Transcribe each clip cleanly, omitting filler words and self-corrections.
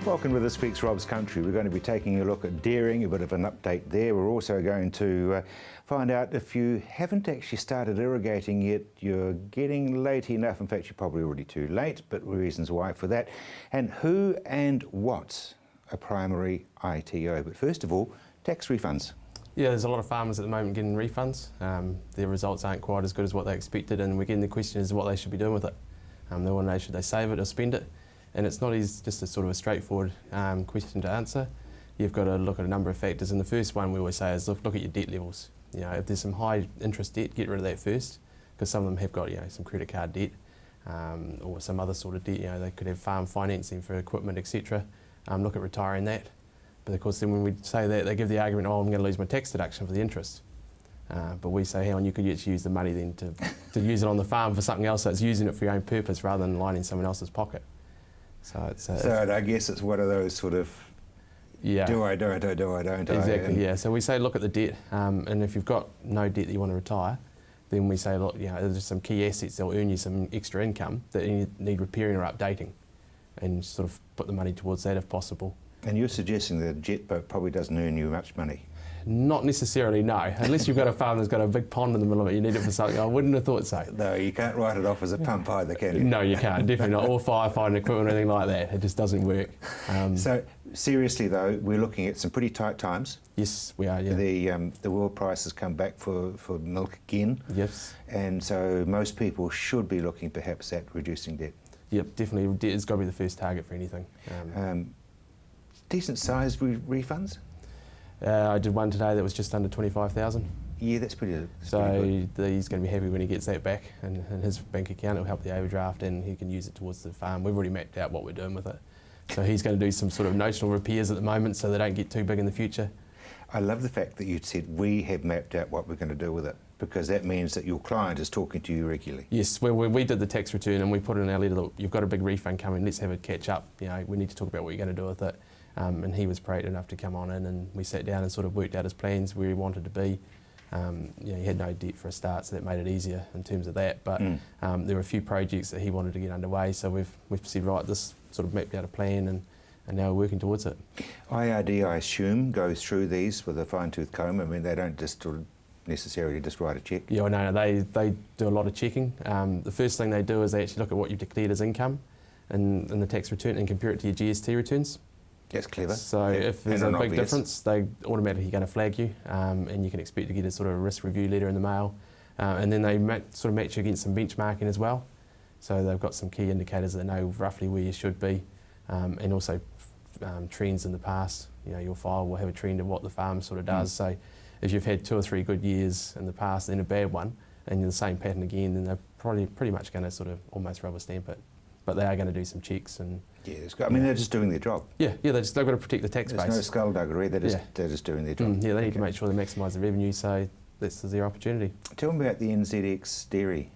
Welcome to this week's Rob's Country. We're going to be taking a look at dairying, a bit of an update there. We're also going to find out if you haven't actually started irrigating yet, you're getting late enough. In fact, you're probably already too late, but reasons why for that. And who and what's a primary ITO. But first of all, tax refunds. Yeah, there's a lot of farmers at the moment getting refunds. Their results aren't quite as good as what they expected, and we're getting the question as to what they should be doing with it. They want to know, should they save it or spend it? And it's not just a sort of a straightforward question to answer. You've got to look at a number of factors, and the first one we always say is look at your debt levels. You know, if there's some high interest debt, get rid of that first, because some of them have got some credit card debt or some other sort of debt. You know, they could have farm financing for equipment, etc. Look at retiring that. But of course, then when we say that, they give the argument, oh, I'm going to lose my tax deduction for the interest. But we say, hang on, you could actually use the money then to use it on the farm for something else, so it's using it for your own purpose rather than lining someone else's pocket. So I guess it's one of those sort of, do I, don't. Exactly, yeah. So we say look at the debt, and if you've got no debt that you want to retire, then we say, look, there's some key assets that will earn you some extra income that you need repairing or updating, and sort of put the money towards that if possible. And you're suggesting that a jet boat probably doesn't earn you much money? Not necessarily, no. Unless you've got a farm that's got a big pond in the middle of it, you need it for something. I wouldn't have thought so. No, you can't write it off as a pump either, can you? No, you can't, definitely not. Or firefighting equipment or anything like that. It just doesn't work. So, seriously though, we're looking at some pretty tight times. Yes, we are, yeah. The world price has come back for milk again. Yes. And so most people should be looking perhaps at reducing debt. Yep, definitely. Debt has got to be the first target for anything. Decent sized refunds? I did one today that was just under 25,000. Yeah, that's pretty good. So he's going to be happy when he gets that back in his bank account. It'll help the overdraft and he can use it towards the farm. We've already mapped out what we're doing with it. So he's going to do some sort of notional repairs at the moment so they don't get too big in the future. I love the fact that you said we have mapped out what we're going to do with it, because that means that your client is talking to you regularly. Yes, we did the tax return and we put in our letter that you've got a big refund coming, let's have a catch up. You know, we need to talk about what you're going to do with it. And he was proactive enough to come on in, and we sat down and sort of worked out his plans, where he wanted to be. He had no debt for a start, so that made it easier in terms of that. But there were a few projects that he wanted to get underway, so we've said, right, this sort of mapped out a plan, and now we're working towards it. IRD, I assume, goes through these with a fine-tooth comb. I mean, they don't just necessarily just write a cheque. Yeah, no, they do a lot of checking. The first thing they do is they actually look at what you've declared as income in the tax return and compare it to your GST returns. That's clever. So if there's a big difference, they automatically going to flag you, and you can expect to get a sort of risk review letter in the mail. And then they sort of match you against some benchmarking as well. So they've got some key indicators that know roughly where you should be, and also trends in the past. You know, your file will have a trend of what the farm sort of does. So if you've had 2 or 3 good years in the past and then a bad one, and you're the same pattern again, then they're probably pretty much going to sort of almost rubber stamp it. But they are going to do some checks and. Yeah, I mean, they're just doing their job. Yeah, they've got to protect the tax base. There's no skullduggery, they're just doing their job. Yeah, they need to make sure they maximise the revenue, so this is their opportunity. Tell me about the NZX dairy.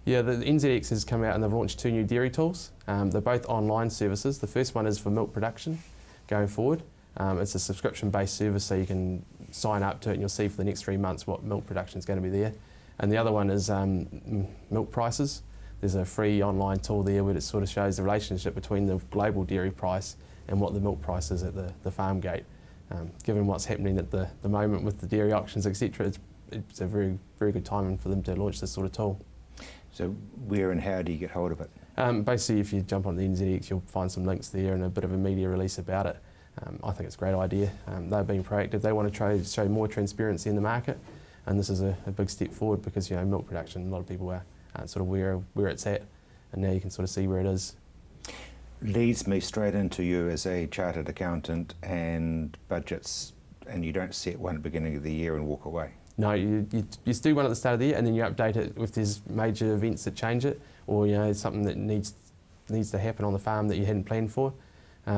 Yeah, the NZX has come out and they've launched 2 new dairy tools. They're both online services. The first one is for milk production going forward. It's a subscription-based service, so you can sign up to it and you'll see for the next 3 months what milk production is going to be there. And the other one is milk prices. There's a free online tool there where it sort of shows the relationship between the global dairy price and what the milk price is at the farm gate. Given what's happening at the moment with the dairy auctions, etc., it's a very, very good timing for them to launch this sort of tool. So where and how do you get hold of it? Basically, if you jump on the NZX, you'll find some links there and a bit of a media release about it. I think it's a great idea. They've been proactive. They want to try to show more transparency in the market, and this is a big step forward because, you know, milk production, a lot of people are sort of where it's at, and now you can sort of see where it is. Leads me straight into you as a chartered accountant and budgets, and you don't set one at the beginning of the year and walk away. No, you just do one at the start of the year, and then you update it if there's major events that change it, or, you know, something that needs to happen on the farm that you hadn't planned for.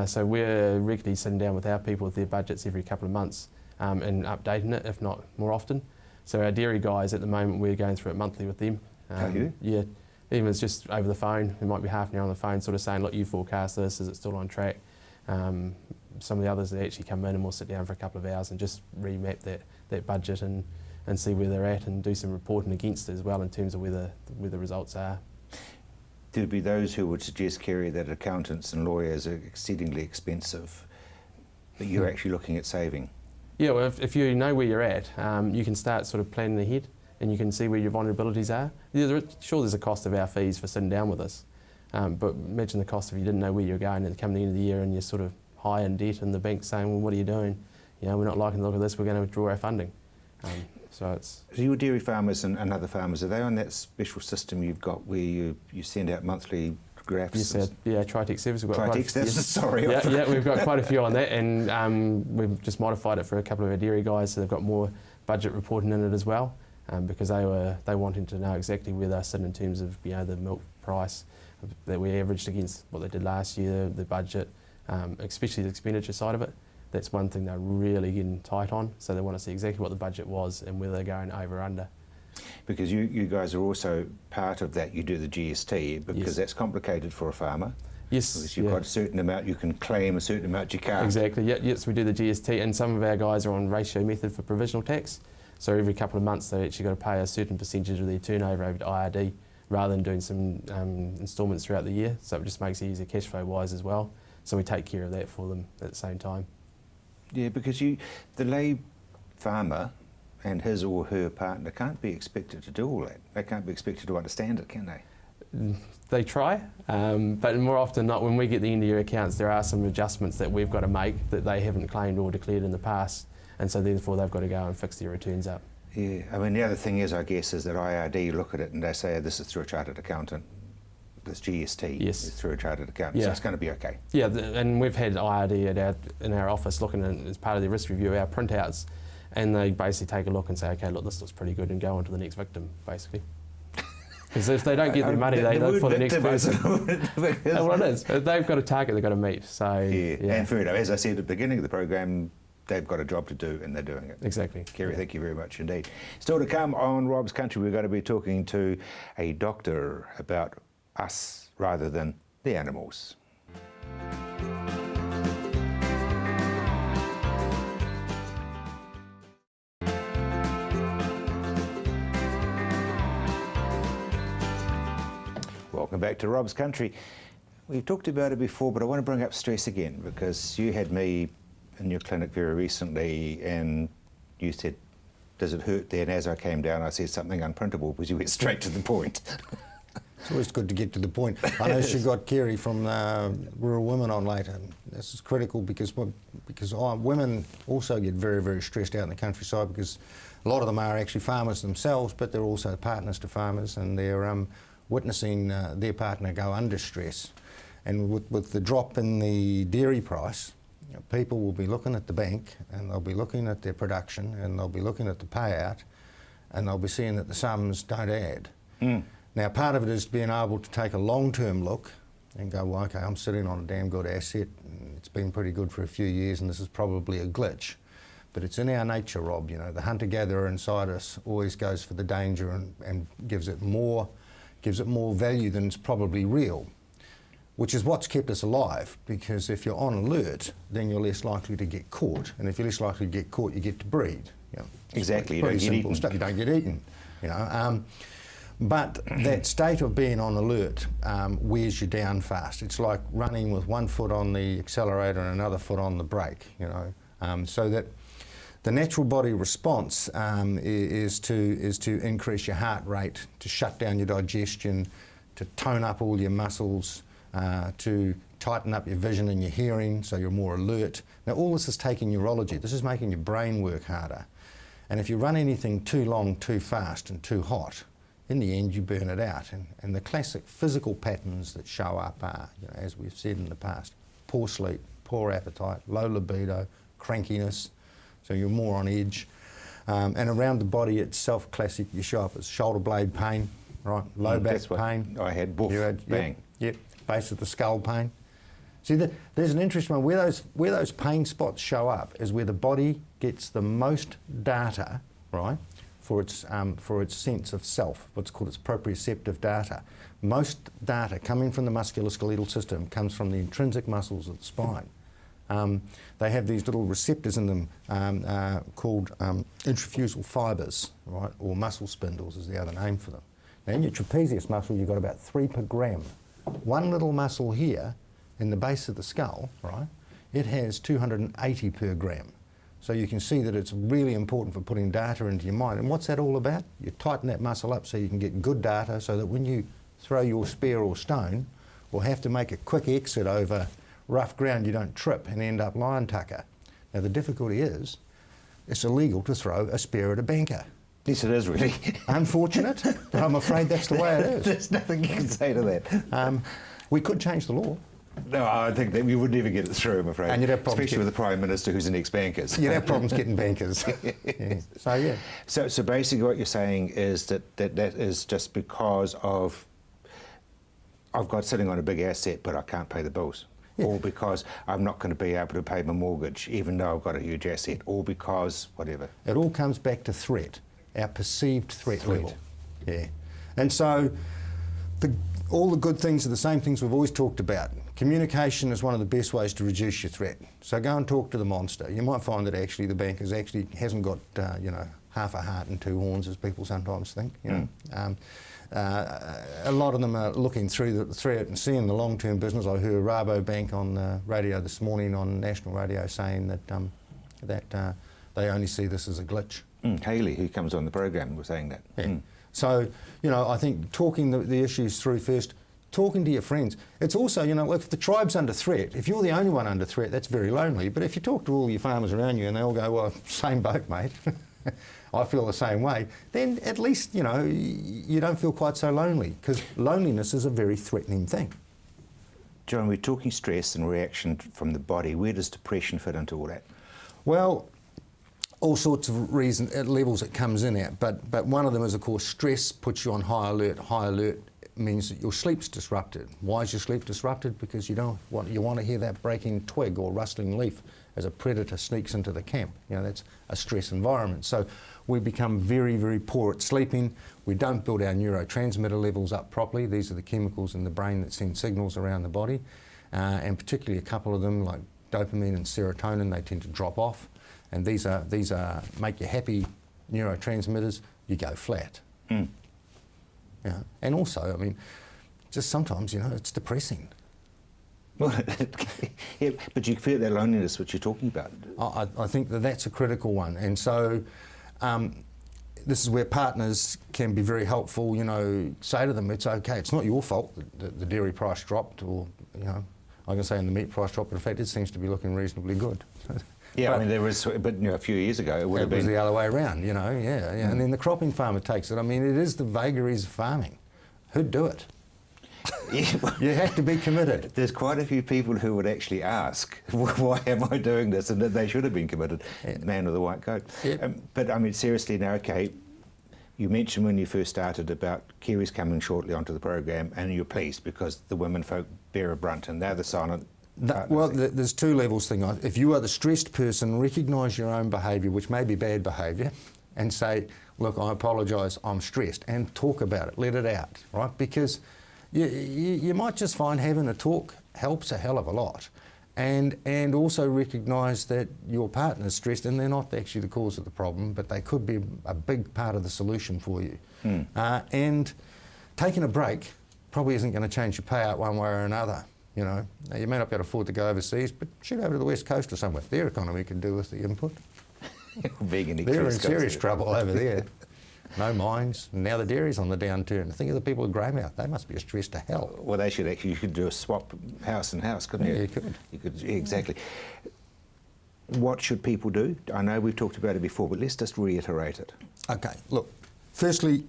So we're regularly sitting down with our people with their budgets every couple of months and updating it, if not more often. So our dairy guys at the moment, we're going through it monthly with them. Are you? Yeah, even if it's just over the phone, it might be half an hour on the phone sort of saying, look, you forecast this, is it still on track? Some of the others, they actually come in and we'll sit down for a couple of hours and just remap that budget and see where they're at and do some reporting against it as well in terms of where the results are. There'd be those who would suggest, Kerry, that accountants and lawyers are exceedingly expensive, but you're actually looking at saving. Yeah, well, if you know where you're at, you can start sort of planning ahead and you can see where your vulnerabilities are. Sure, there's a cost of our fees for sitting down with us, but imagine the cost if you didn't know where you're going and come the end of the year and you're sort of high in debt and the bank's saying, well, what are you doing? You know, we're not liking the look of this, we're going to withdraw our funding. So your dairy farmers and other farmers, are they on that special system you've got where you send out monthly graphs? Yes, yeah, Tritech service. We've got Sorry. Yeah, we've got quite a few on that, and we've just modified it for a couple of our dairy guys, so they've got more budget reporting in it as well, because they wanted to know exactly where they're sitting in terms of the milk price that we averaged against what they did last year, the budget, especially the expenditure side of it. That's one thing they're really getting tight on, so they want to see exactly what the budget was and whether they're going over or under. Because you guys are also part of that, you do the GST, because that's complicated for a farmer. Yes. Because you've got a certain amount you can claim, a certain amount you can't. Exactly, yes, we do the GST, and some of our guys are on ratio method for provisional tax, so every couple of months they've actually got to pay a certain percentage of their turnover over to IRD, rather than doing some instalments throughout the year, so it just makes it easier cash flow wise as well, so we take care of that for them at the same time. Yeah, because the lay farmer and his or her partner can't be expected to do all that. They can't be expected to understand it, can they? They try, but more often than not, when we get the end of year accounts, there are some adjustments that we've got to make that they haven't claimed or declared in the past, and so therefore they've got to go and fix their returns up. Yeah, I mean the other thing is, I guess, is that IRD look at it and they say this is through a chartered accountant. This GST is through a chartered accountant, so it's going to be okay. Yeah, and we've had IRD in our office looking at, as part of the risk review, our printouts, and they basically take a look and say, okay, look, this looks pretty good, and go on to the next victim, basically. Because if they don't get their money, they look for the next person. Well, it is. They've got a target they've got to meet. So yeah, and fair enough. As I said at the beginning of the program, they've got a job to do and they're doing it. Exactly. Kerry, thank you very much indeed. Still to come on Rob's Country, we're going to be talking to a doctor about us rather than the animals. Welcome back to Rob's Country. We've talked about it before, but I want to bring up stress again, because you had me in your clinic very recently and you said, does it hurt there? And as I came down, I said something unprintable because you went straight to the point. It's always good to get to the point. I know she got Kerry from Rural Women on later. This is critical because women also get very, very stressed out in the countryside, because a lot of them are actually farmers themselves, but they're also partners to farmers, and they're witnessing their partner go under stress. And with the drop in the dairy price, people will be looking at the bank and they'll be looking at their production and they'll be looking at the payout and they'll be seeing that the sums don't add. Now, part of it is being able to take a long-term look and go, well, okay, I'm sitting on a damn good asset, and it's been pretty good for a few years, and this is probably a glitch. But it's in our nature, Rob, the hunter-gatherer inside us always goes for the danger and gives it more value than it's probably real, which is what's kept us alive, because if you're on alert, then you're less likely to get caught, and if you're less likely to get caught, you get to breed. Exactly, you don't get eaten. Stuff. You don't get eaten, But that state of being on alert wears you down fast. It's like running with one foot on the accelerator and another foot on the brake, so that the natural body response is to increase your heart rate, to shut down your digestion, to tone up all your muscles, to tighten up your vision and your hearing so you're more alert. Now, all this is taking neurology. This is making your brain work harder. And if you run anything too long, too fast and too hot, in the end you burn it out. And the classic physical patterns that show up are, as we've said in the past, poor sleep, poor appetite, low libido, crankiness, so you're more on edge. And around the body itself, classic, you show up as shoulder blade pain, right? Low back pain. I had boof, bang. Yep, base of the skull pain. See, there's an interesting one. Where those pain spots show up is where the body gets the most data, right, for its sense of self, what's called its proprioceptive data. Most data coming from the musculoskeletal system comes from the intrinsic muscles of the spine. They have these little receptors in them called intrafusal fibres, right, or muscle spindles is the other name for them. Now, in your trapezius muscle, you've got about 3 per gram one little muscle here in the base of the skull, right, it has 280 per gram. So you can see that it's really important for putting data into your mind. And what's that all about? You tighten that muscle up so you can get good data so that when you throw your spear or stone or have to make a quick exit over rough ground, you don't trip and end up lion tucker. Now the difficulty is, it's illegal to throw a spear at a banker. Yes, it is really. Unfortunate, but I'm afraid that's the way it is. There's nothing you can say to that. We could change the law. No, I think that we would never get it through, I'm afraid. And you'd have problems especially with the Prime Minister who's an ex-banker. You'd have problems getting bankers. Yeah. So, yeah. So basically what you're saying is that is just because of I've got sitting on a big asset but I can't pay the bills. Yeah. Or because I'm not going to be able to pay my mortgage even though I've got a huge asset, or because whatever. It all comes back to threat, our perceived threat level. Yeah. And so all the good things are the same things we've always talked about. Communication is one of the best ways to reduce your threat. So go and talk to the monster. You might find that actually the banker hasn't got half a heart and two horns, as people sometimes think. A lot of them are looking through it and seeing the long-term business. I heard Rabobank on the radio this morning on national radio saying that they only see this as a glitch. Haley, who comes on the program, was saying that. Yeah. So, I think talking the issues through first, talking to your friends. It's also, if the tribe's under threat, if you're the only one under threat, that's very lonely. But if you talk to all your farmers around you and they all go, well, same boat, mate, I feel the same way, then at least, you don't feel quite so lonely, because loneliness is a very threatening thing. John, we're talking stress and reaction from the body. Where does depression fit into all that? Well, all sorts of reasons, at levels it comes in at, but one of them is, of course, stress puts you on high alert. High alert means that your sleep's disrupted. Why is your sleep disrupted? Because you want to hear that breaking twig or rustling leaf as a predator sneaks into the camp. That's a stress environment. So we become very, very poor at sleeping. We don't build our neurotransmitter levels up properly. These are the chemicals in the brain that send signals around the body, and particularly a couple of them, like dopamine and serotonin, they tend to drop off. And these are make you happy neurotransmitters. You go flat. And also, just sometimes, it's depressing. Well, yeah, but you feel that loneliness which you're talking about. I think that's a critical one. And so this is where partners can be very helpful, say to them, it's okay, it's not your fault that the dairy price dropped, or, I can say in the meat price dropped, but in fact it seems to be looking reasonably good. Yeah, there was, but a few years ago it would have been. It was the other way around, yeah. And then the cropping farmer takes it. it is the vagaries of farming. Who'd do it? Yeah, well, you have to be committed. There's quite a few people who would actually ask, why am I doing this? And that they should have been committed, the man with the white coat. Yeah. But seriously now, okay, you mentioned when you first started about Kiwis coming shortly onto the program, and you're pleased because the women folk bear a brunt and they're the silent. Well, there's two levels thing. If you are the stressed person, recognise your own behaviour, which may be bad behaviour, and say, look, I apologise, I'm stressed, and talk about it, let it out, right? Because you might just find having a talk helps a hell of a lot. And also recognise that your partner's stressed and they're not actually the cause of the problem, but they could be a big part of the solution for you. And taking a break probably isn't going to change your payout one way or another. Now, you may not be able to afford to go overseas, but shoot over to the West Coast or somewhere. Their economy can do with the input. They're in serious trouble over there. No mines. Now the dairy's on the downturn. Think of the people at Greymouth. They must be stressed to hell. Well, they should actually, you could do a swap house and house, couldn't you? Yeah, you could. You could, yeah, exactly. What should people do? I know we've talked about it before, but let's just reiterate it. Okay, look, firstly,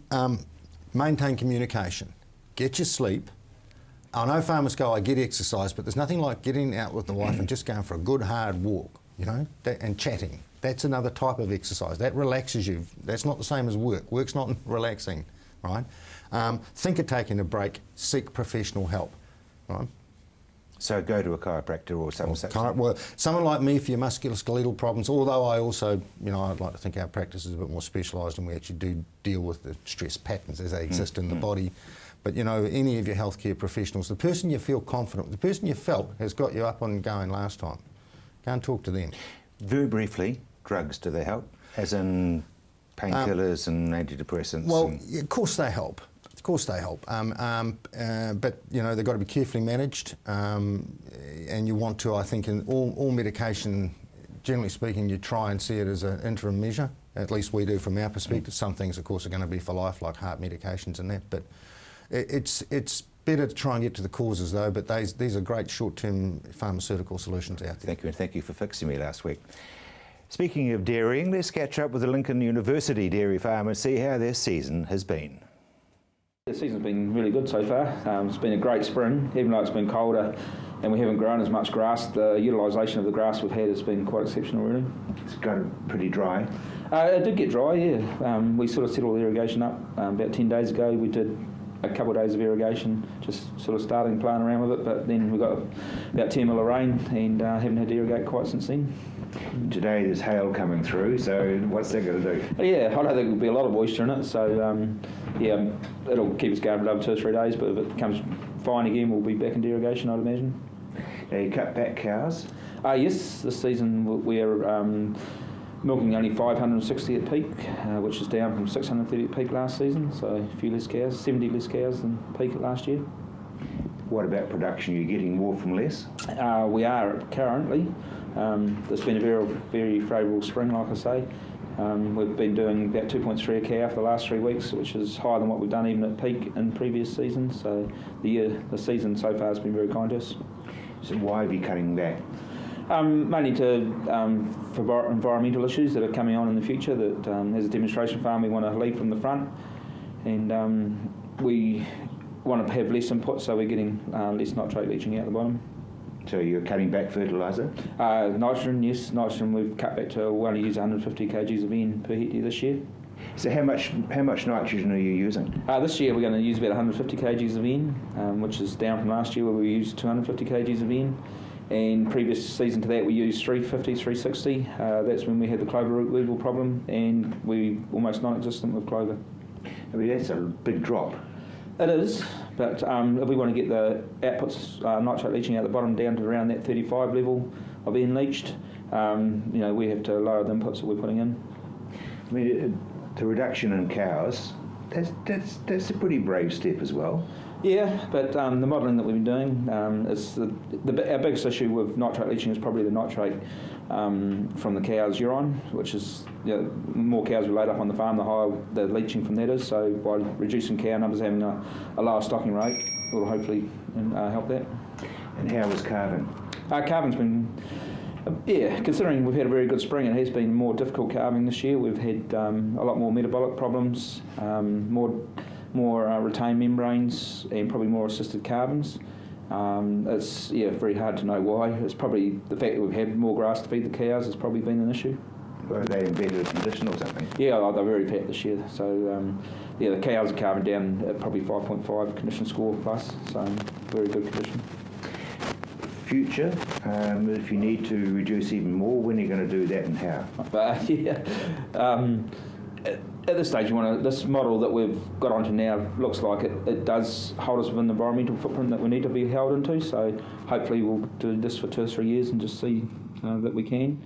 maintain communication. Get your sleep. I know farmers go, I get exercise, but there's nothing like getting out with the wife and just going for a good hard walk, and chatting. That's another type of exercise. That relaxes you. That's not the same as work. Work's not relaxing, right? Think of taking a break. Seek professional help, right? So go to a chiropractor or something. Well, someone like me for your musculoskeletal problems, although I also, I'd like to think our practice is a bit more specialised and we actually do deal with the stress patterns as they exist in the body. But, any of your healthcare professionals, the person you feel confident with, the person you felt has got you up and going last time, go and talk to them. Very briefly, drugs, do they help? As in painkillers and antidepressants? Well, of course they help. Of course they help, but you know they've got to be carefully managed, and you want to, I think, in all medication, generally speaking, you try and see it as an interim measure. At least we do from our perspective. Some things, of course, are going to be for life, like heart medications and that. But it's better to try and get to the causes, though. But these are great short-term pharmaceutical solutions out there. Thank you, and thank you for fixing me last week. Speaking of dairying, let's catch up with the Lincoln University dairy farm and see how their season has been. The season's been really good so far. It's been a great spring, even though it's been colder and we haven't grown as much grass. The utilisation of the grass we've had has been quite exceptional, really. It's got pretty dry. It did get dry, yeah. We sort of set all the irrigation up about 10 days ago. We did a couple of days of irrigation, just sort of starting playing around with it, but then we got about 10 mil of rain and haven't had to irrigate quite since then. Today there's hail coming through, so what's that going to do? Yeah, I don't think there'll be a lot of moisture in it, so yeah, it'll keep us going for another 2 or 3 days, but if it becomes fine again, we'll be back into irrigation, I'd imagine. Now you cut back cows? Yes, this season we are milking only 560 at peak, which is down from 630 at peak last season, so a few less cows, 70 less cows than peak last year. What about production? Are you getting more from less? We are currently. There's been a very, very favourable spring, like I say. We've been doing about 2.3 a cow for the last 3 weeks, which is higher than what we've done even at peak in previous seasons. So the season so far has been very kind to us. So why are you cutting back? Mainly for environmental issues that are coming on in the future. That as a demonstration farm, we want to lead from the front, and we want to have less input, so we're getting less nitrate leaching out the bottom. So you're cutting back fertiliser? Nitrogen, yes. Nitrogen we've cut back to, we only use 150 kgs of N per hectare this year. So how much nitrogen are you using? This year we're going to use about 150 kgs of N, which is down from last year where we used 250 kgs of N. And previous season to that we used 350, 360. That's when we had the clover root weevil problem, and we almost non-existent with clover. I mean, that's a big drop. It is, but if we want to get the outputs, nitrate leaching out the bottom down to around that 35 level of N leached, we have to lower the inputs that we're putting in. I mean, the reduction in cows, that's a pretty brave step as well. Yeah, but the modelling that we've been doing is our biggest issue with nitrate leaching is probably the nitrate from the cow's urine, which is more cows we load up on the farm, the higher the leaching from that is. So by reducing cow numbers, having a lower stocking rate will hopefully help that. And how was calving? Calving's been, considering we've had a very good spring, it has been more difficult calving this year. We've had a lot more metabolic problems, more retained membranes, and probably more assisted calvings. It's very hard to know why. It's probably the fact that we've had more grass to feed the cows has probably been an issue. Are they in better condition or something? Yeah, they're very fat this year. So the cows are calving down at probably 5.5 condition score plus, so very good condition. Future, if you need to reduce even more, when are you going to do that and how? At this stage, this model that we've got onto now looks like it does hold us within the environmental footprint that we need to be held into. So hopefully we'll do this for 2 or 3 years and just see that we can.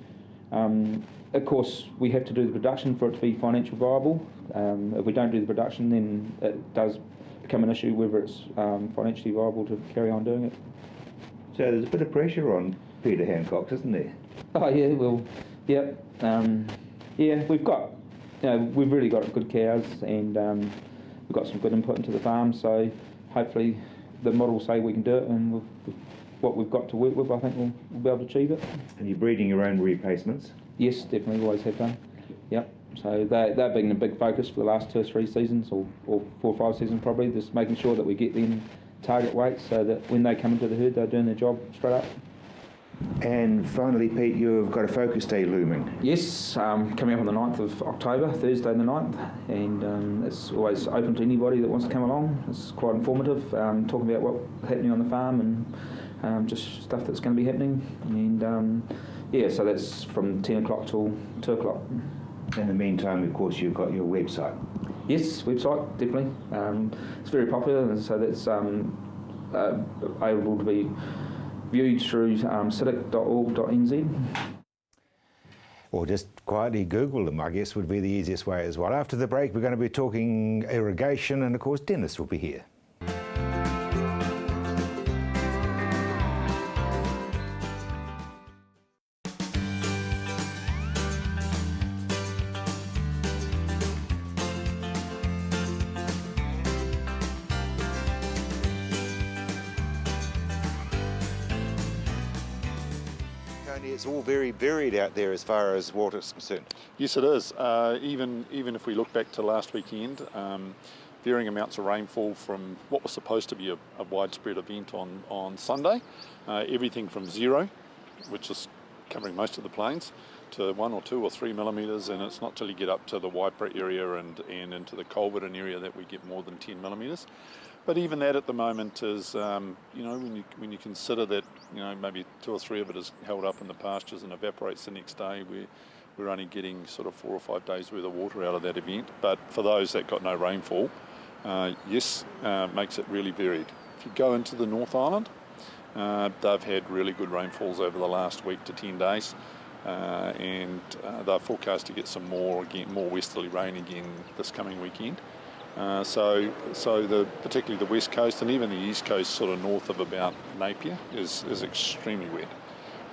Of course, we have to do the production for it to be financially viable. If we don't do the production, then it does become an issue whether it's financially viable to carry on doing it. So there's a bit of pressure on Peter Hancock, isn't there? Oh yeah, well, yeah, we've got. We've really got good cows, and we've got some good input into the farm, so hopefully the model will say we can do it, and with what we've got to work with, I think we'll be able to achieve it. And you're breeding your own replacements? Yes, definitely, always have done. Yep, so they've been a big focus for the last 2 or 3 seasons, or 4 or 5 seasons probably, just making sure that we get them target weights so that when they come into the herd, they're doing their job straight up. And finally, Pete, you've got a focus day looming. Yes, coming up on the 9th of October, Thursday the 9th, and it's always open to anybody that wants to come along. It's quite informative, talking about what's happening on the farm and just stuff that's going to be happening. And so that's from 10 o'clock till 2 o'clock. In the meantime, of course, you've got your website. Yes, website, definitely. It's very popular, and so that's able to be viewed through citic.org.nz. Or just quietly Google them, I guess, would be the easiest way as well. After the break, we're going to be talking irrigation, and of course, Dennis will be here. It's all very varied out there as far as water is concerned. Yes, it is. Even if we look back to last weekend, varying amounts of rainfall from what was supposed to be a widespread event on Sunday, everything from 0, which is covering most of the plains, to 1 or 2 or 3 millimetres, and it's not till you get up to the Waipara area and into the Colburn area that we get more than 10 millimetres. But even that at the moment is, when you consider that, maybe 2 or 3 of it is held up in the pastures and evaporates the next day, we're only getting sort of 4 or 5 days worth of water out of that event. But for those that got no rainfall, makes it really varied. If you go into the North Island, they've had really good rainfalls over the last week to 10 days. And they're forecast to get some more westerly rain again this coming weekend. Particularly the west coast and even the east coast, sort of north of about Napier, is extremely wet,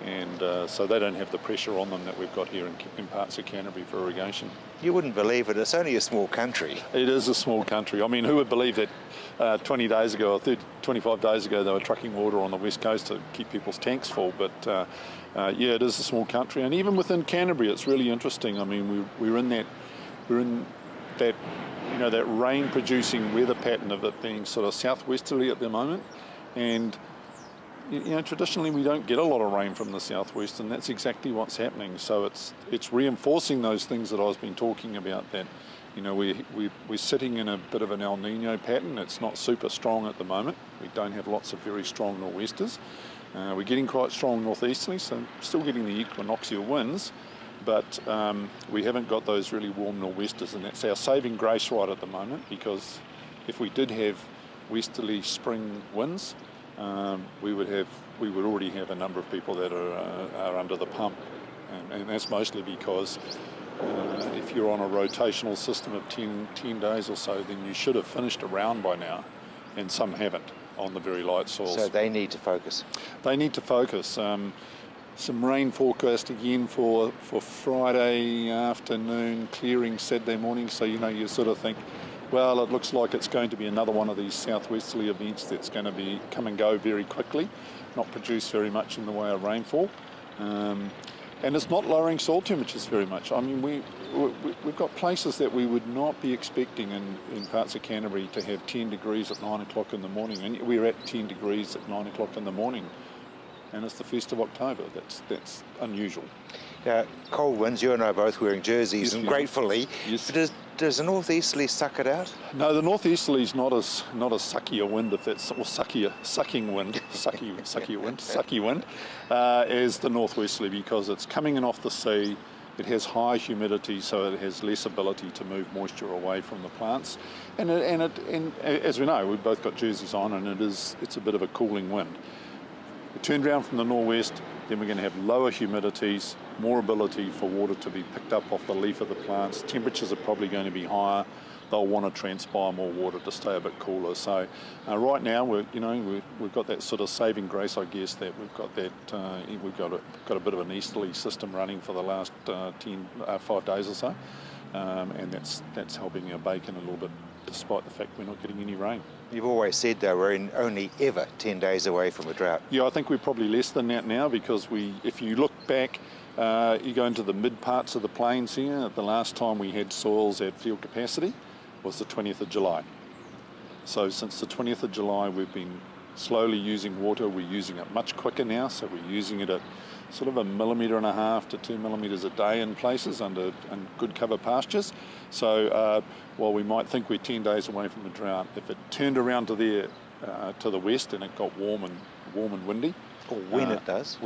and so they don't have the pressure on them that we've got here in parts of Canterbury for irrigation. You wouldn't believe it, it's only a small country. It is a small country. I mean, who would believe that 20 days ago or 25 days ago they were trucking water on the west coast to keep people's tanks full, but it is a small country, and even within Canterbury it's really interesting. I mean, we're in that that rain-producing weather pattern of it being sort of southwesterly at the moment, and traditionally we don't get a lot of rain from the southwest, and that's exactly what's happening. So it's reinforcing those things that I've been talking about, that we're sitting in a bit of an El Nino pattern. It's not super strong at the moment. We don't have lots of very strong nor'westers. We're getting quite strong northeasterly, so still getting the equinoxial winds, but we haven't got those really warm nor'westers, and that's our saving grace right at the moment, because if we did have westerly spring winds, we would already have a number of people that are under the pump, and that's mostly because if you're on a rotational system of 10 days or so, then you should have finished a round by now, and some haven't on the very light soils. So they need to focus. They need to focus. Some rain forecast again for Friday afternoon, clearing Saturday morning. So you sort of think, well, it looks like it's going to be another one of these southwesterly events that's going to be come and go very quickly, not produce very much in the way of rainfall, and it's not lowering soil temperatures very much. I mean, we've got places that we would not be expecting in parts of Canterbury to have 10 degrees at 9 o'clock in the morning, and we're at 10 degrees at 9 o'clock in the morning. And it's the 1st of October. That's unusual. Cold winds, you and I are both wearing jerseys, Yes, and gratefully. Yes. Does the northeasterly suck it out? No, the northeasterly is not as sucky a wind, if that's, or sucking wind, sucky wind, as the northwesterly, because it's coming in off the sea. It has high humidity, so it has less ability to move moisture away from the plants. And as we know, we've both got jerseys on, and it's a bit of a cooling wind. We turned around from the northwest, then we're going to have lower humidities, more ability for water to be picked up off the leaf of the plants. Temperatures are probably going to be higher. They'll want to transpire more water to stay a bit cooler. So right now we've got that sort of saving grace, I guess, that we've got that we've got a bit of an easterly system running for the last 5 days or so, and that's helping our bacon a little bit, despite the fact we're not getting any rain. You've always said, though, we're only ever 10 days away from a drought. Yeah, I think we're probably less than that now, because if you look back, you go into the mid parts of the plains here, the last time we had soils at field capacity was the 20th of July. So since the 20th of July, we've been slowly using water. We're using it much quicker now, so we're using it at sort of 1.5 millimetres to 2 millimetres a day in places and good cover pastures. So while we might think we're 10 days away from a drought, if it turned around to the west and it got warm and windy, Or when it does,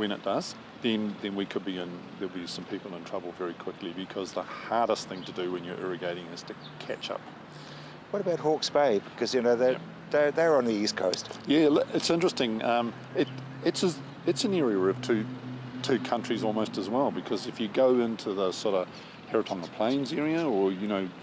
then we could there'll be some people in trouble very quickly, because the hardest thing to do when you're irrigating is to catch up. What about Hawke's Bay? Because they're on the east coast. Yeah, it's interesting. It's an area of two countries almost as well, because if you go into the sort of Heritonga Plains area, or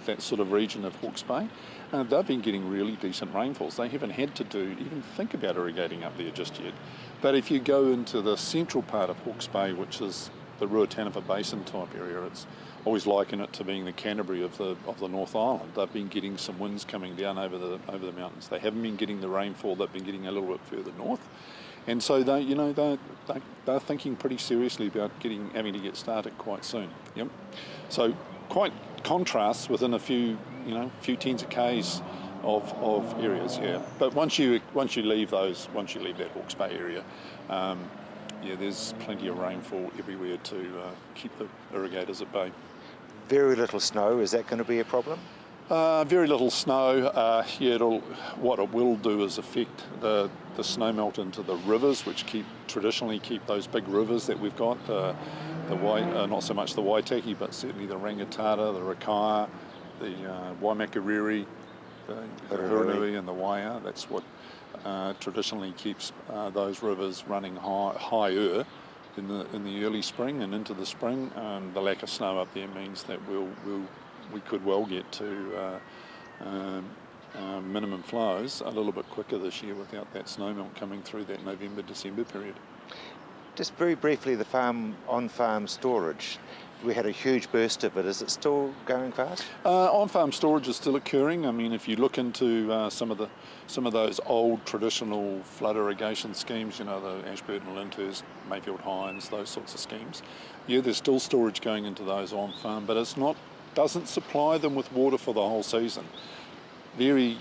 that sort of region of Hawke's Bay, they've been getting really decent rainfalls. They haven't had to even think about irrigating up there just yet. But if you go into the central part of Hawke's Bay, which is the Ruataniwha Basin type area, it's always liken it to being the Canterbury of the North Island. They've been getting some winds coming down over the mountains. They haven't been getting the rainfall. They've been getting a little bit further north, and so they're thinking pretty seriously about having to get started quite soon. Yep. So quite contrasts within a few tens of k's of areas. Yeah. But once you leave that Hawke's Bay area, there's plenty of rainfall everywhere to keep the irrigators at bay. Very little snow, is that going to be a problem? Very little snow. What it will do is affect the snow melt into the rivers, which traditionally keep those big rivers that we've got. Not so much the Waitaki, but certainly the Rangitata, the Rakaia, the Waimakariri, the Hurunui and the Waia. That's what traditionally keeps those rivers running higher in the early spring and into the spring. The lack of snow up there means that we could well get to minimum flows a little bit quicker this year without that snowmelt coming through that November-December period. Just very briefly, the on-farm storage. We had a huge burst of it. Is it still going fast? On-farm storage is still occurring. I mean, if you look into some of those old traditional flood irrigation schemes, the Ashburton, Lyndhurst, Mayfield Hines, those sorts of schemes, there's still storage going into those on-farm, but doesn't supply them with water for the whole season. Very,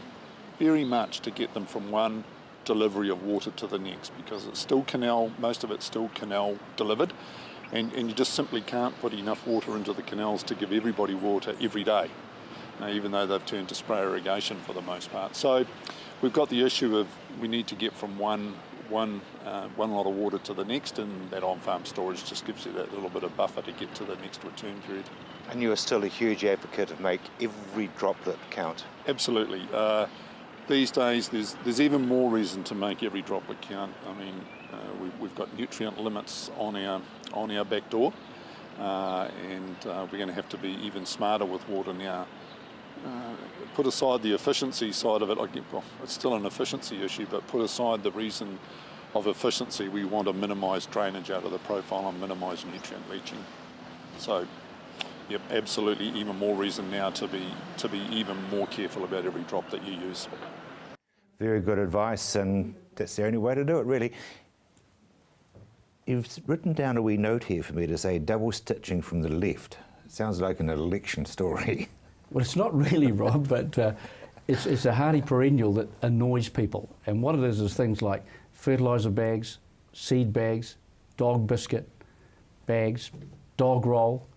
very much to get them from one delivery of water to the next, because it's still most of it's still canal delivered. And you just simply can't put enough water into the canals to give everybody water every day, even though they've turned to spray irrigation for the most part. So we've got the issue of we need to get from one lot of water to the next, and that on-farm storage just gives you that little bit of buffer to get to the next return period. And you are still a huge advocate of make every droplet count. Absolutely. These days, there's even more reason to make every droplet count. I mean, we've got nutrient limits on our back door, and we're going to have to be even smarter with water now. Put aside the efficiency side of it, it's still an efficiency issue, but put aside the reason of efficiency, we want to minimise drainage out of the profile and minimise nutrient leaching. So, yep, absolutely, even more reason now to be even more careful about every drop that you use. Very good advice, and that's the only way to do it, really. You've written down a wee note here for me to say double stitching from the left. It sounds like an election story. Well, it's not really, Rob, but it's a hardy perennial that annoys people. And what it is things like fertiliser bags, seed bags, dog biscuit bags, dog roll,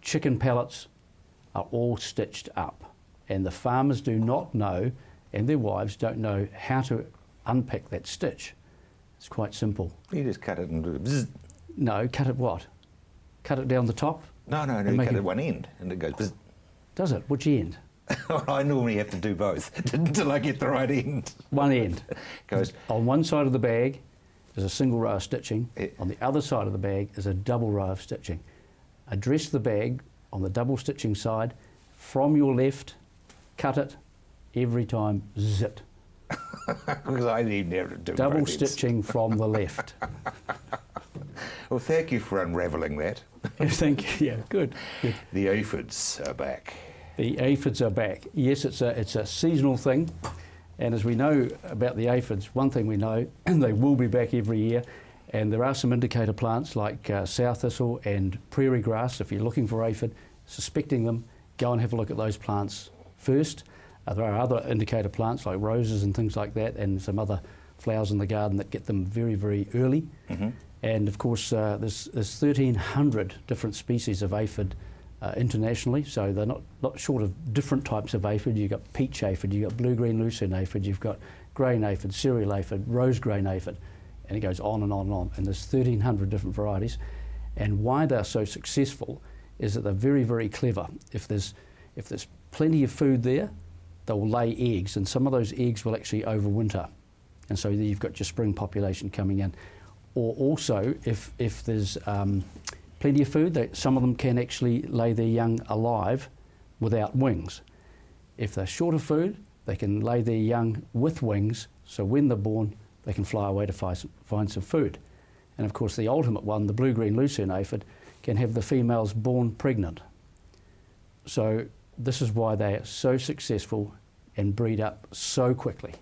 chicken pellets are all stitched up. And the farmers do not know, and their wives don't know how to unpick that stitch. It's quite simple. You just cut it and do bzzz. No, cut it what? Cut it down the top? No, you cut it at one end and it goes bzzz. Does it? Which end? I normally have to do both until I get the right end. One end. Goes on one side of the bag is a single row of stitching. Yeah. On the other side of the bag is a double row of stitching. Address the bag on the double stitching side from your left, cut it every time, zit. Because I need never to do Double both ends. stitching from the left. Well, thank you for unravelling that. Thank you. Yeah, good. The aphids are back. The aphids are back. Yes, it's a seasonal thing, and as we know about the aphids, one thing we know, they will be back every year, and there are some indicator plants like sow thistle and prairie grass. If you're looking for aphid, suspecting them, go and have a look at those plants first. There are other indicator plants like roses and things like that, and some other flowers in the garden that get them very, very early. Mm-hmm. And of course, there's 1,300 different species of aphid internationally, so they're not short of different types of aphid. You've got peach aphid, you've got blue-green lucerne aphid, you've got grain aphid, cereal aphid, rose grain aphid, and it goes on and on and on. And there's 1,300 different varieties. And why they're so successful is that they're very, very clever. If there's plenty of food there, they'll lay eggs, and some of those eggs will actually overwinter. And so you've got your spring population coming in. or also if there's plenty of food, some of them can actually lay their young alive without wings. If they're short of food, they can lay their young with wings, so when they're born, they can fly away to find some food. And of course the ultimate one, the blue-green lucerne aphid, can have the females born pregnant. So this is why they are so successful and breed up so quickly.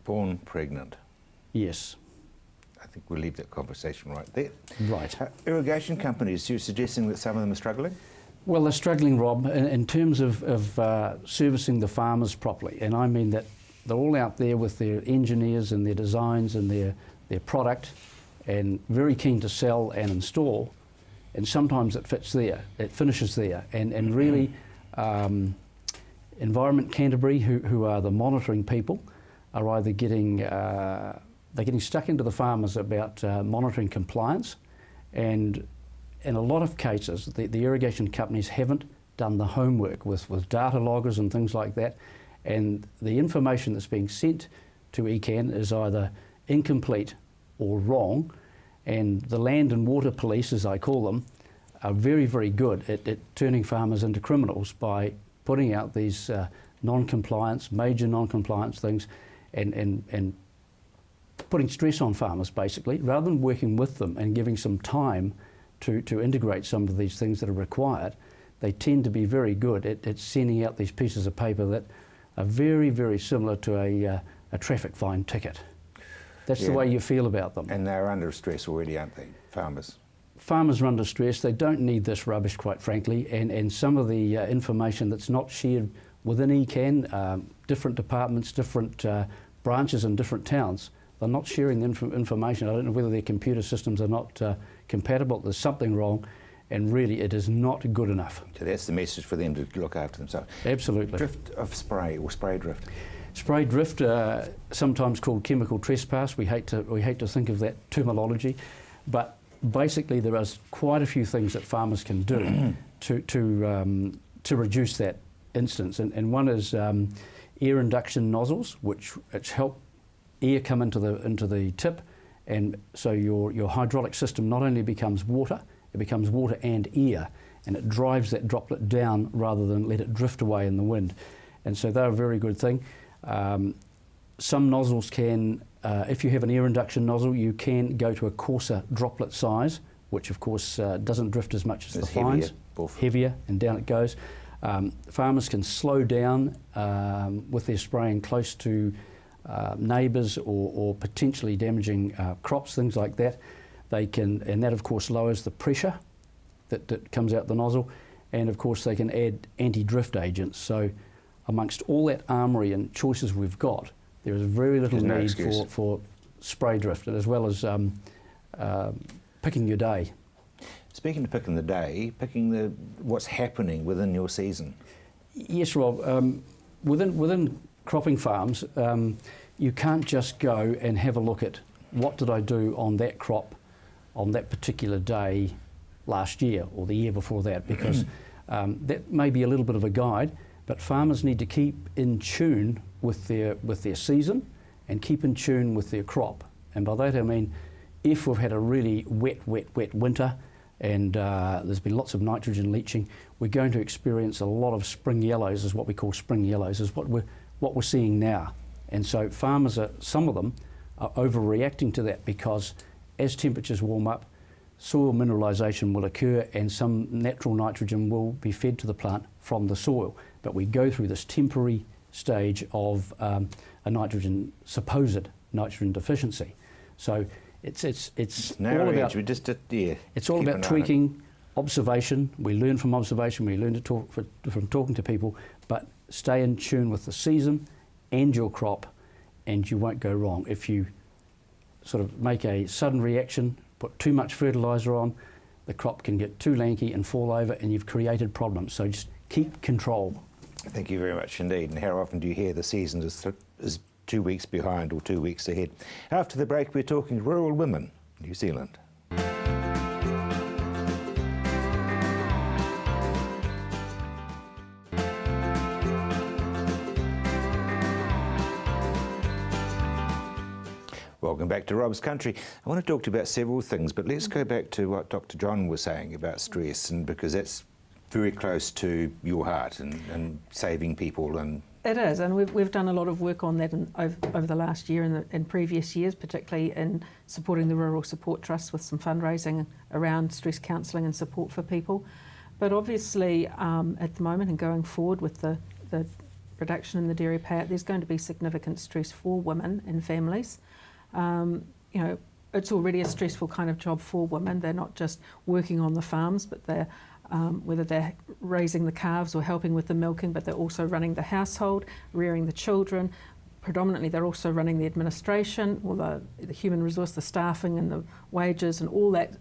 Born pregnant. Yes. I think we'll leave that conversation right there. Right. Irrigation companies, you're suggesting that some of them are struggling? Well, they're struggling, Rob, in terms of servicing the farmers properly. And I mean that they're all out there with their engineers and their designs and their product, and very keen to sell and install. And sometimes it finishes there. And really, Environment Canterbury, who are the monitoring people, are either getting stuck into the farmers about monitoring compliance, and in a lot of cases the irrigation companies haven't done the homework with data loggers and things like that, and the information that's being sent to ECAN is either incomplete or wrong, and the land and water police, as I call them, are very, very good at turning farmers into criminals by putting out these major non-compliance things and putting stress on farmers, basically, rather than working with them and giving some time to integrate some of these things that are required. They tend to be very good at sending out these pieces of paper that are very, very similar to a traffic fine ticket. That's the way you feel about them. And they're under stress already, aren't they, farmers? Farmers are under stress. They don't need this rubbish, quite frankly, and some of the information that's not shared within ECAN, different departments, different branches in different towns, they're not sharing the information. I don't know whether their computer systems are not compatible. There's something wrong, and really it is not good enough. So that's the message for them to look after themselves. Absolutely. Drift of spray or spray drift. Spray drift, sometimes called chemical trespass. We hate to think of that terminology, but basically there are quite a few things that farmers can do to reduce that instance, and one is air induction nozzles, which help air come into the tip, and so your hydraulic system not only becomes water, it becomes water and air, and it drives that droplet down rather than let it drift away in the wind. And so they're a very good thing. Some nozzles can, if you have an air induction nozzle, you can go to a coarser droplet size, which of course doesn't drift as much as the fines. Heavier, and down it goes. Farmers can slow down with their spraying close to neighbours or potentially damaging crops, things like that. They can, and that of course lowers the pressure that comes out the nozzle, and of course they can add anti-drift agents. So amongst all that armoury and choices we've got, there is very little need for spray drift, as well as picking your day. Speaking of picking the day, picking what's happening within your season. Yes, Rob. Within cropping farms, you can't just go and have a look at what did I do on that crop on that particular day last year or the year before that, because that may be a little bit of a guide, but farmers need to keep in tune with their season and keep in tune with their crop. And by that I mean, if we've had a really wet winter and there's been lots of nitrogen leaching, we're going to experience a lot of spring yellows, is what we call spring yellows, is what we're seeing now. And so farmers some of them are overreacting to that, because as temperatures warm up, soil mineralisation will occur and some natural nitrogen will be fed to the plant from the soil. But we go through this temporary stage of a supposed nitrogen deficiency. So it's all about it's all about tweaking, observation. We learn from observation. We learn from talking to people. But stay in tune with the season and your crop, and you won't go wrong. If you sort of make a sudden reaction, put too much fertiliser on, the crop can get too lanky and fall over, and you've created problems. So just keep control. Thank you very much indeed. And how often do you hear the season is 2 weeks behind or 2 weeks ahead? After the break, we're talking rural women, New Zealand. Welcome Welcome back to Rob's Country. I want to talk to you about several things, but let's go back to what Dr. John was saying about stress, and because that's very close to your heart and saving people. And it is, and we've done a lot of work on that over the last year and in previous years, particularly in supporting the Rural Support Trust with some fundraising around stress counselling and support for people. But obviously, at the moment and going forward with the reduction in the dairy payout, there's going to be significant stress for women and families. You know, it's already a stressful kind of job for women. They're not just working on the farms, but they're whether they're raising the calves or helping with the milking, but they're also running the household, rearing the children. Predominantly, they're also running the administration, or the human resource, the staffing and the wages, and all that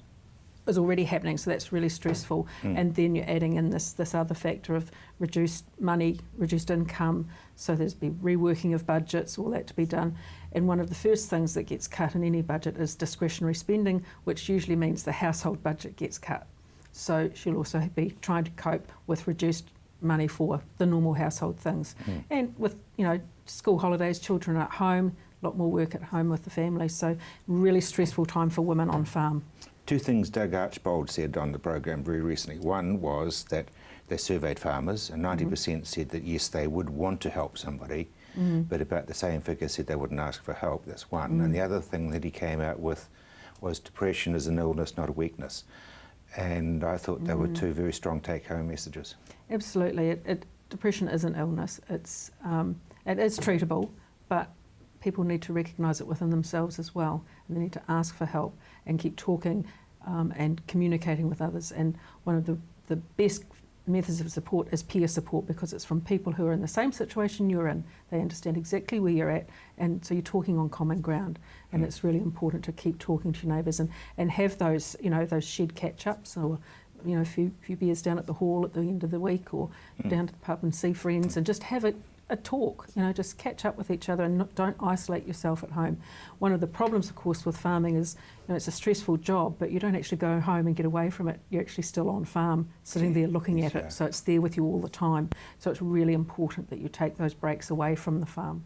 is already happening, so that's really stressful. And then you're adding in this other factor of reduced money, reduced income, so there's be reworking of budgets, all that to be done. And one of the first things that gets cut in any budget is discretionary spending, which usually means the household budget gets cut. So she'll also be trying to cope with reduced money for the normal household things. And with, you know, school holidays, children at home, a lot more work at home with the family, so really stressful time for women on farm. two things Doug Archbold said on the program very recently. One was that they surveyed farmers and 90% said that yes, they would want to help somebody, but about the same figure said they wouldn't ask for help. That's one. And the other thing that he came out with was depression is an illness, not a weakness. And I thought they were two very strong take-home messages. Absolutely. Depression is an illness. It is treatable, but people need to recognise it within themselves as well. And they need to ask for help and keep talking and communicating with others. And one of the best methods of support is peer support, because it's from people who are in the same situation you're in. They understand exactly where you're at, and so you're talking on common ground. And it's really important to keep talking to your neighbours and have those, you know, those shared catch-ups, or you know, a few beers down at the hall at the end of the week, or down to the pub and see friends and just have a talk, you know, just catch up with each other and don't isolate yourself at home. One of the problems, of course, with farming is, you know, it's a stressful job, but you don't actually go home and get away from it. You're actually still on farm, sitting there looking at it, so it's there with you all the time. So it's really important that you take those breaks away from the farm.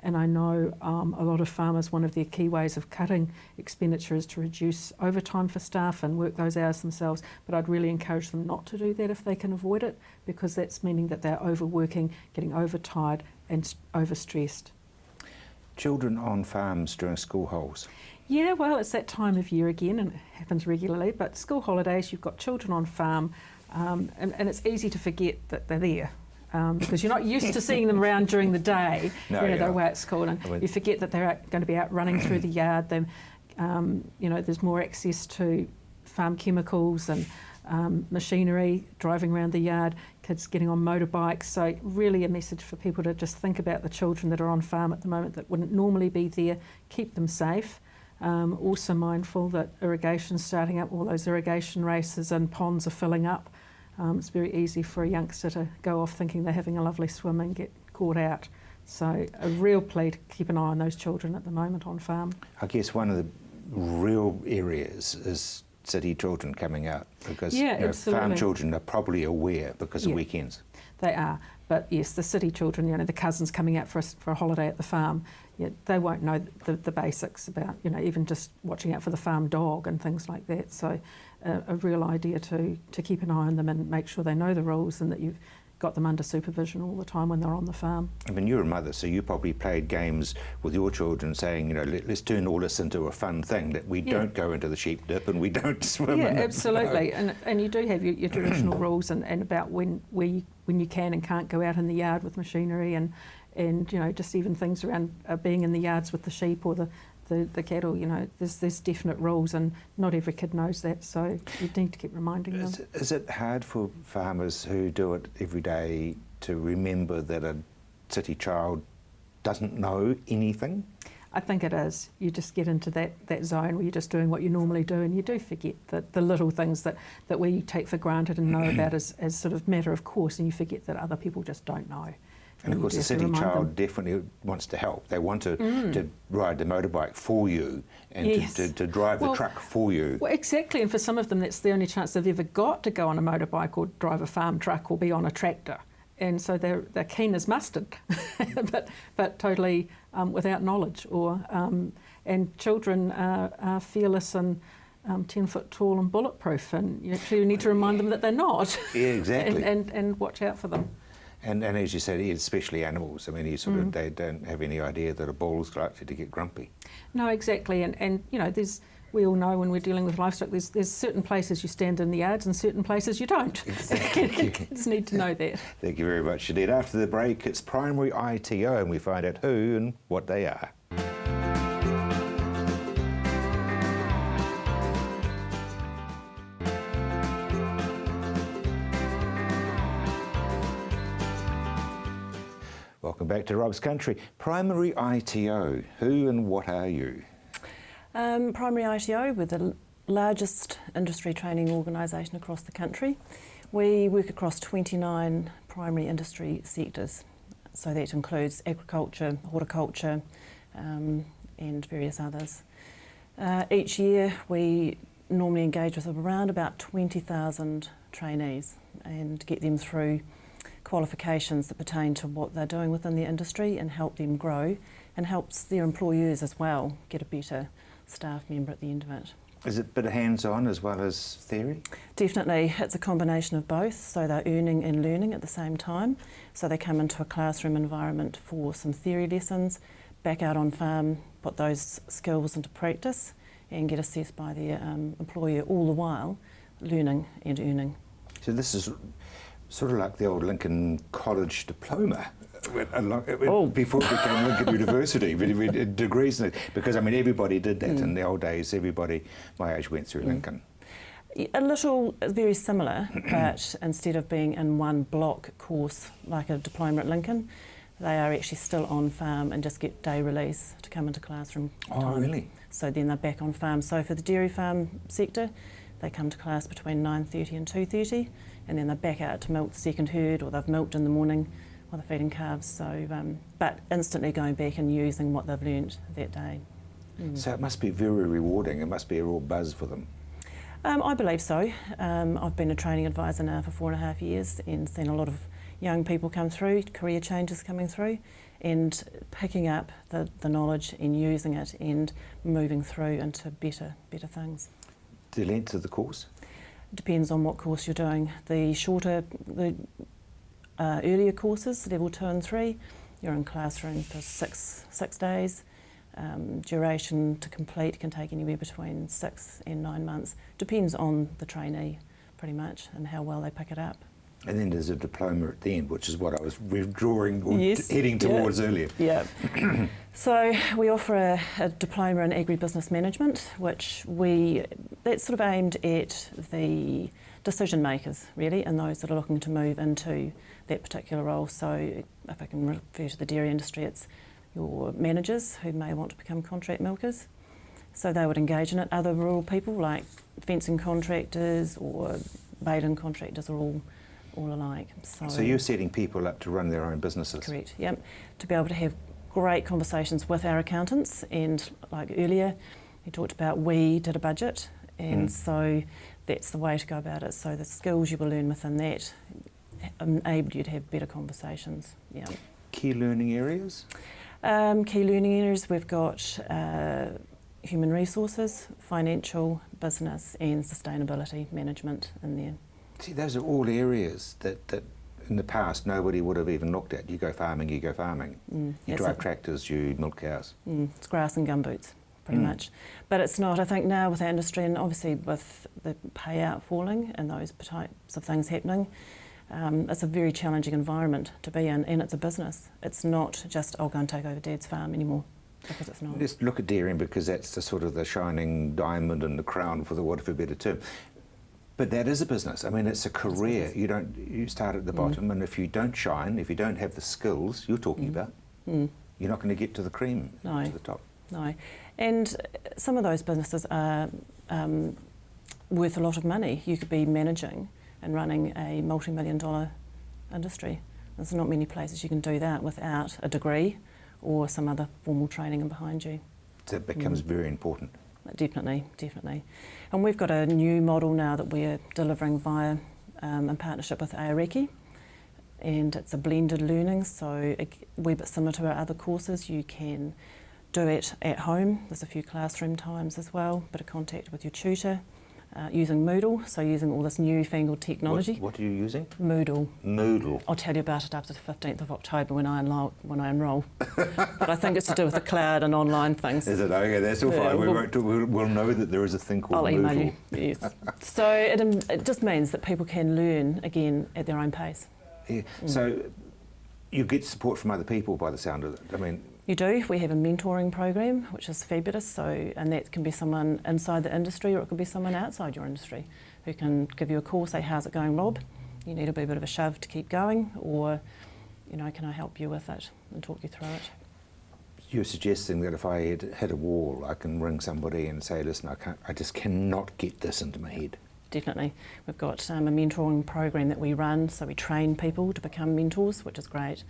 And I know a lot of farmers, one of their key ways of cutting expenditure is to reduce overtime for staff and work those hours themselves. But I'd really encourage them not to do that if they can avoid it, because that's meaning that they're overworking, getting overtired and overstressed. Children on farms during school holidays? Yeah, well, it's that time of year again, and it happens regularly. But school holidays, you've got children on farm, and it's easy to forget that they're there. Because you're not used to seeing them around during the day. No, you know, they're away at school, and you forget that they're going to be out running through the yard. Then, you know, there's more access to farm chemicals and machinery, driving around the yard, kids getting on motorbikes. So really a message for people to just think about the children that are on farm at the moment that wouldn't normally be there, keep them safe. Also mindful that irrigation's starting up, all those irrigation races and ponds are filling up. It's very easy for a youngster to go off thinking they're having a lovely swim and get caught out. So a real plea to keep an eye on those children at the moment on farm. I guess one of the real areas is city children coming out, because you know, farm children are probably aware because of weekends. They are, but yes, the city children, you know, the cousins coming out for a holiday at the farm, they won't know the basics about, you know, even just watching out for the farm dog and things like that. So a real idea to keep an eye on them and make sure they know the rules and that you've got them under supervision all the time when they're on the farm. I mean, you're a mother, so you probably played games with your children saying, you know, let's turn all this into a fun thing, that we don't go into the sheep dip and we don't swim. Yeah, absolutely. And you do have your traditional rules and about when you can and can't go out in the yard with machinery and you know, just even things around being in the yards with the sheep or the cattle. You know, there's definite rules, and not every kid knows that, so you need to keep reminding them. Is it hard for farmers who do it every day to remember that a city child doesn't know anything? I think it is. You just get into that zone where you're just doing what you normally do, and you do forget the little things that we take for granted and know about as sort of matter of course, and you forget that other people just don't know. And of course, the city child definitely wants to help. They want to ride the motorbike for you and to drive the truck for you. Well, exactly. And for some of them, that's the only chance they've ever got to go on a motorbike or drive a farm truck or be on a tractor. And so they're keen as mustard, but totally without knowledge. and children are fearless and 10 foot tall and bulletproof, and you actually need to remind them that they're not. Yeah, exactly. and watch out for them. And as you said, especially animals. I mean, they don't have any idea that a bull's likely to get grumpy. No, exactly. And you know, we all know when we're dealing with livestock, there's certain places you stand in the yards and certain places you don't. Exactly. Kids need to know that. Thank you very much indeed. After the break, it's primary ITO, and we find out who and what they are. Welcome back to Rob's Country. Primary ITO, who and what are you? Primary ITO, we're the largest industry training organisation across the country. We work across 29 primary industry sectors. So that includes agriculture, horticulture, and various others. Each year we normally engage with around about 20,000 trainees and get them through qualifications that pertain to what they're doing within the industry and help them grow, and helps their employers as well get a better staff member at the end of it. Is it a bit of hands-on as well as theory? Definitely, it's a combination of both, so they're earning and learning at the same time. So they come into a classroom environment for some theory lessons, back out on farm, put those skills into practice and get assessed by their employer, all the while learning and earning. So this is sort of like the old Lincoln College diploma. Before it became Lincoln University, with degrees in it. Because I mean, everybody did that in the old days. Everybody my age went through Lincoln. A little very similar, but instead of being in one block course like a diploma at Lincoln, they are actually still on farm and just get day release to come into classroom time. Oh, really? So then they're back on farm. So for the dairy farm sector, they come to class between 9:30 and 2:30, and then they're back out to milk the second herd, or they've milked in the morning while they're feeding calves. So, but instantly going back and using what they've learnt that day. So it must be very rewarding. It must be a real buzz for them. I believe so. I've been a training advisor now for 4.5 years and seen a lot of young people come through, career changes coming through, and picking up the knowledge and using it and moving through into better things. The length of the course? Depends on what course you're doing. The shorter, earlier courses, level 2 and 3, you're in classroom for six days. Duration to complete can take anywhere between 6 and 9 months. Depends on the trainee, pretty much, and how well they pick it up. And then there's a diploma at the end, which is what I was withdrawing or Yes, heading towards earlier. Yeah. So we offer a diploma in agribusiness management, that's sort of aimed at the decision makers, really, and those that are looking to move into that particular role. So if I can refer to the dairy industry, it's your managers who may want to become contract milkers. So they would engage in it. Other rural people like fencing contractors or baling contractors are all alike. So you're setting people up to run their own businesses? Correct, yep. To be able to have great conversations with our accountants, and like earlier, you talked about we did a budget, and so that's the way to go about it. So the skills you will learn within that enable you to have better conversations. Yeah. Key learning areas? Key learning areas, we've got human resources, financial, business and sustainability management in there. See, those are all areas that in the past nobody would have even looked at. You go farming, you go farming. You drive tractors, you milk cows. It's grass and gumboots, pretty much. But it's not, I think now with our industry, and obviously with the payout falling and those types of things happening, it's a very challenging environment to be in, and it's a business. It's not just, I'll go and take over Dad's farm anymore, because it's not. Let's look at dairying, because that's the sort of the shining diamond and the crown, for the want of a better term. But that is a business. I mean, it's a career. You start at the bottom, and if you don't shine, if you don't have the skills you're talking about, you're not going to get to the cream, to the top. No, and some of those businesses are worth a lot of money. You could be managing and running a multi-million-dollar industry. There's not many places you can do that without a degree or some other formal training behind you. So it becomes very important. Definitely. And we've got a new model now that we're delivering via in partnership with Aoreki, and it's a blended learning, so we're a bit similar to our other courses. You can do it at home. There's a few classroom times as well, bit of contact with your tutor, using Moodle, so using all this newfangled technology. What are you using? Moodle. Moodle. I'll tell you about it after the 15th of October when I enrol. But I think it's to do with the cloud and online things. Is it? Okay, that's all fine. We'll know that there is a thing called I'll Moodle. email you, yes. So it just means that people can learn again at their own pace. Yeah. So you get support from other people by the sound of it. I mean, You do. We have a mentoring program, which is fabulous. And that can be someone inside the industry, or it could be someone outside your industry who can give you a call, say, "How's it going, Rob? You need a bit of a shove to keep going," or, "Can I help you with it?" and talk you through it. you're suggesting that if I hit a wall, I can ring somebody and say, "Listen, I just cannot get this into my head." Definitely. We've got a mentoring program that we run, so we train people to become mentors, which is great,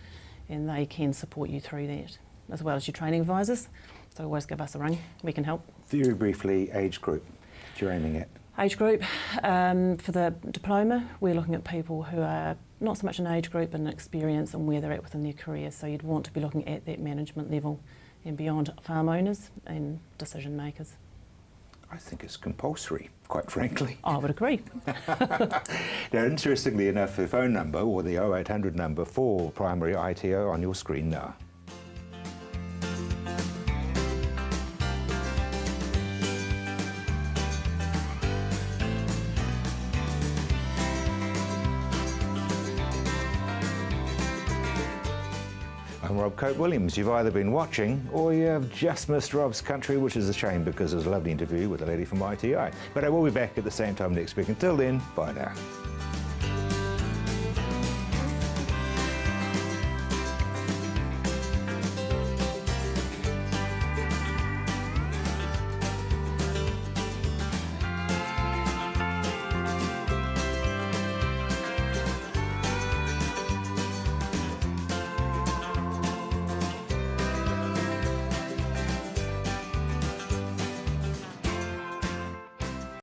and they can support you through that, as well as your training advisors. So always give us a ring, we can help. Very briefly, age group that you're aiming at. Age group, for the diploma, we're looking at people who are not so much an age group but an experience and where they're at within their career. So you'd want to be looking at that management level and beyond, farm owners and decision makers. I think it's compulsory, quite frankly. I would agree. Now, interestingly enough, the phone number, or the 0800 number for primary ITO, on your screen now. I'm Rob Cope-Williams. You've either been watching or you have just missed Rob's Country, which is a shame because it was a lovely interview with a lady from ITI. But I will be back at the same time next week. Until then, bye now.